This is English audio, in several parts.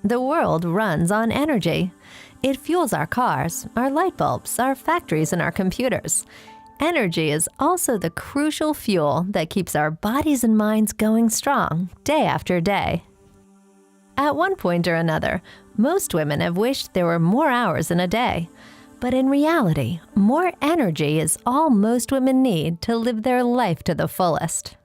The world runs on energy. It fuels our cars, our light bulbs, our factories, and our computers. Energy is also the crucial fuel that keeps our bodies and minds going strong day after day. At one point or another, most women have wished there were more hours in a day. But in reality, more energy is all most women need to live their life to the fullest.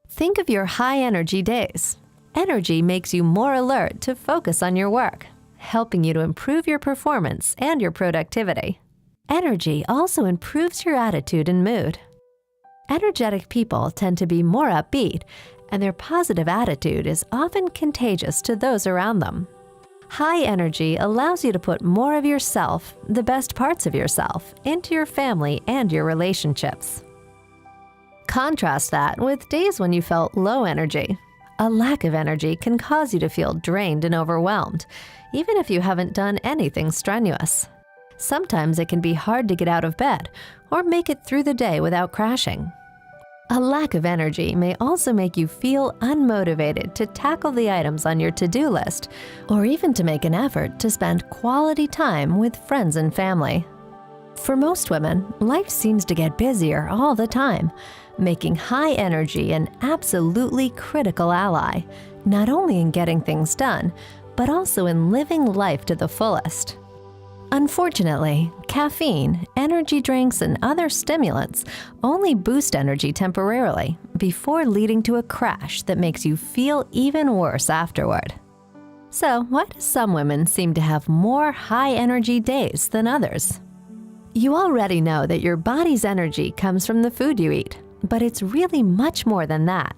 Think of your high-energy days. Energy makes you more alert to focus on your work, helping you to improve your performance and your productivity. Energy also improves your attitude and mood. Energetic people tend to be more upbeat, and their positive attitude is often contagious to those around them. High energy allows you to put more of yourself, the best parts of yourself, into your family and your relationships. Contrast that with days when you felt low energy. A lack of energy can cause you to feel drained and overwhelmed, even if you haven't done anything strenuous. Sometimes it can be hard to get out of bed or make it through the day without crashing. A lack of energy may also make you feel unmotivated to tackle the items on your to-do list, or even to make an effort to spend quality time with friends and family. For most women, life seems to get busier all the time, making high energy an absolutely critical ally, not only in getting things done, but also in living life to the fullest. Unfortunately, caffeine, energy drinks, and other stimulants only boost energy temporarily before leading to a crash that makes you feel even worse afterward. So, why do some women seem to have more high-energy days than others? You already know that your body's energy comes from the food you eat, but it's really much more than that.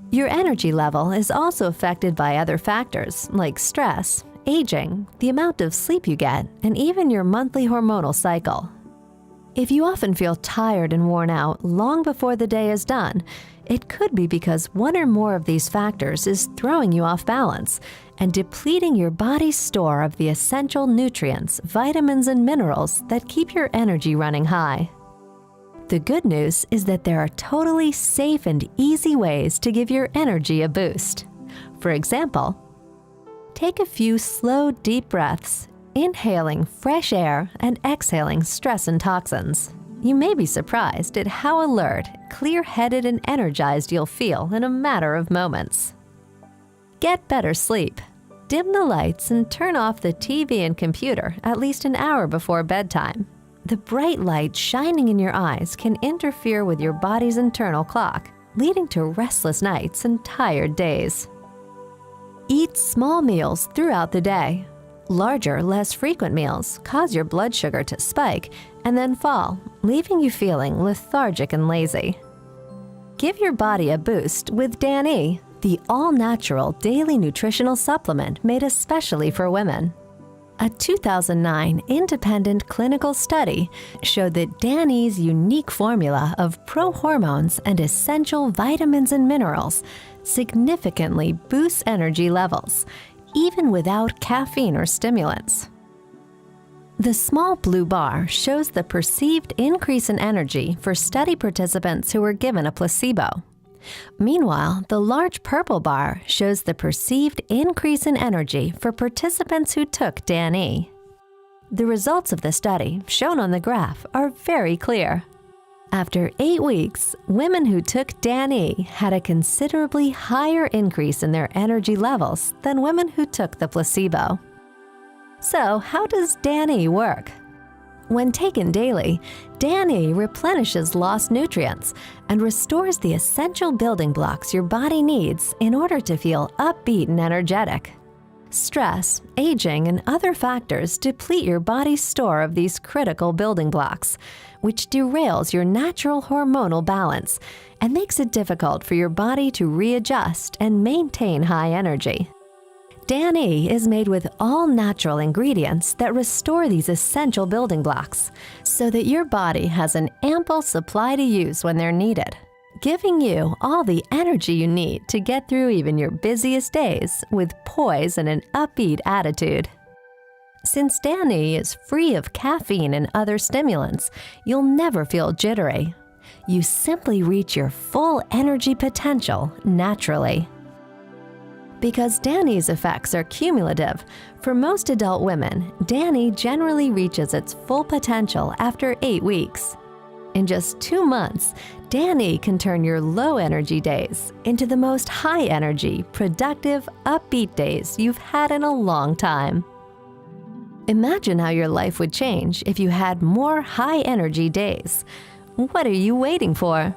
Your energy level is also affected by other factors like stress, aging, the amount of sleep you get, and even your monthly hormonal cycle. If you often feel tired and worn out long before the day is done, it could be because one or more of these factors is throwing you off balance and depleting your body's store of the essential nutrients, vitamins, and minerals that keep your energy running high. The good news is that there are totally safe and easy ways to give your energy a boost. For example, take a few slow, deep breaths, inhaling fresh air and exhaling stress and toxins. You may be surprised at how alert, clear-headed, and energized you'll feel in a matter of moments. Get better sleep. Dim the lights and turn off the TV and computer at least an hour before bedtime. The bright light shining in your eyes can interfere with your body's internal clock, leading to restless nights and tired days. Eat small meals throughout the day. Larger, less frequent meals cause your blood sugar to spike and then fall, leaving you feeling lethargic and lazy. Give your body a boost with Dan-E, the all-natural daily nutritional supplement made especially for women. A 2009 independent clinical study showed that Dan-E's unique formula of pro-hormones and essential vitamins and minerals significantly boosts energy levels, even without caffeine or stimulants. The small blue bar shows the perceived increase in energy for study participants who were given a placebo. Meanwhile, the large purple bar shows the perceived increase in energy for participants who took Dan-E. The results of the study, shown on the graph, are very clear. After 8 weeks, women who took Dan-E had a considerably higher increase in their energy levels than women who took the placebo. So, how does Dan-E work? When taken daily, Dan-E replenishes lost nutrients and restores the essential building blocks your body needs in order to feel upbeat and energetic. Stress, aging, and other factors deplete your body's store of these critical building blocks, which derails your natural hormonal balance and makes it difficult for your body to readjust and maintain high energy. Dan-E is made with all natural ingredients that restore these essential building blocks so that your body has an ample supply to use when they're needed, giving you all the energy you need to get through even your busiest days with poise and an upbeat attitude. Since Dan-E is free of caffeine and other stimulants, you'll never feel jittery. You simply reach your full energy potential naturally. Because Danny's effects are cumulative, for most adult women, Danny generally reaches its full potential after 8 weeks. In just 2 months, Danny can turn your low-energy days into the most high-energy, productive, upbeat days you've had in a long time. Imagine how your life would change if you had more high-energy days. What are you waiting for?